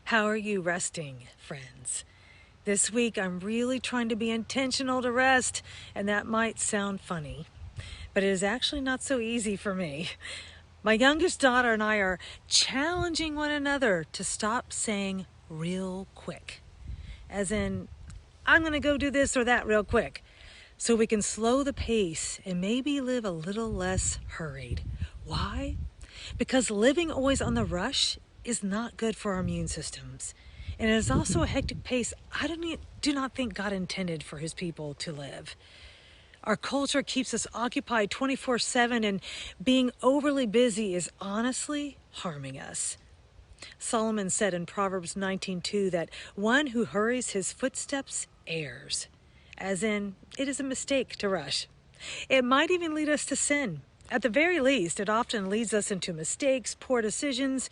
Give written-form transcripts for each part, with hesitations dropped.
How are you resting, friends? This week I'm really trying to be intentional to rest, and that might sound funny, but it is actually not so easy for me. My youngest daughter and I are challenging one another to stop saying real quick, as in, I'm going to go do this or that real quick, so we can slow the pace and maybe live a little less hurried. Why? Because living always on the rush is not good for our immune systems. And it is also a hectic pace do not think God intended for his people to live. Our culture keeps us occupied 24/7, and being overly busy is honestly harming us. Solomon said in Proverbs 19:2 that one who hurries his footsteps errs, as in, it is a mistake to rush. It might even lead us to sin. At the very least, it often leads us into mistakes, poor decisions,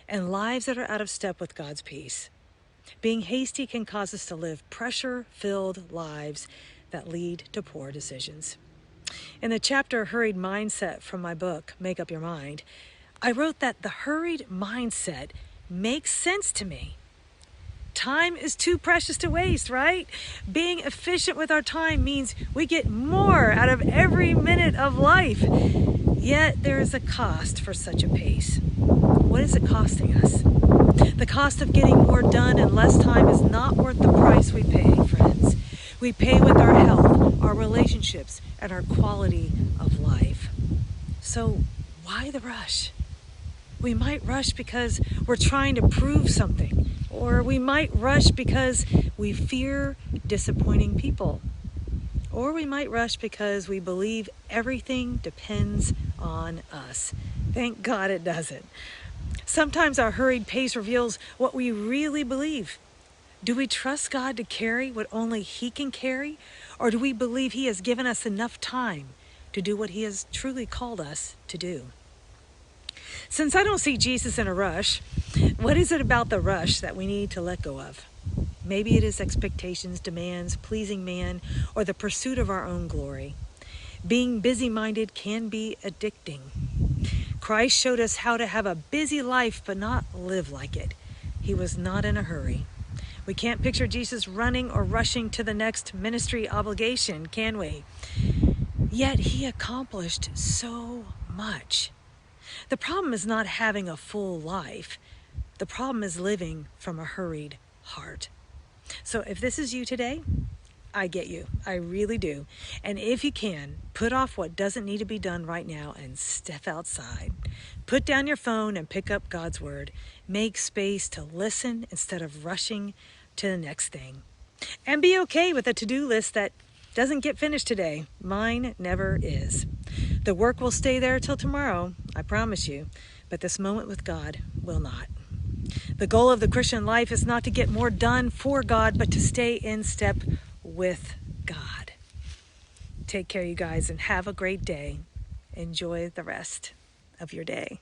and lives that are out of step with God's peace. Being hasty can cause us to live pressure-filled lives that lead to poor decisions. In the chapter Hurried Mindset from my book, Make Up Your Mind, I wrote that the hurried mindset makes sense to me. Time is too precious to waste, right? Being efficient with our time means we get more out of every minute of life. Yet there is a cost for such a pace. What is it costing us? The cost of getting more done in less time is not worth the price we pay, friends. We pay with our health, our relationships, and our quality of life. So why the rush? We might rush because we're trying to prove something, or we might rush because we fear disappointing people, or we might rush because we believe everything depends on us. Thank God it doesn't. Sometimes our hurried pace reveals what we really believe. Do we trust God to carry what only He can carry, or do we believe He has given us enough time to do what He has truly called us to do? Since I don't see Jesus in a rush, what is it about the rush that we need to let go of? Maybe it is expectations, demands, pleasing man, or the pursuit of our own glory. Being busy-minded can be addicting. Christ showed us how to have a busy life but not live like it. He was not in a hurry. We can't picture Jesus running or rushing to the next ministry obligation, can we? Yet He accomplished so much. The problem is not having a full life. The problem is living from a hurried heart. So if this is you today, I get you. I really do. And if you can, put off what doesn't need to be done right now and step outside. Put down your phone and pick up God's word. Make space to listen instead of rushing to the next thing. And be okay with a to-do list that doesn't get finished today. Mine never is. The work will stay there till tomorrow, I promise you, but this moment with God will not. The goal of the Christian life is not to get more done for God, but to stay in step with God. Take care, you guys, and have a great day. Enjoy the rest of your day.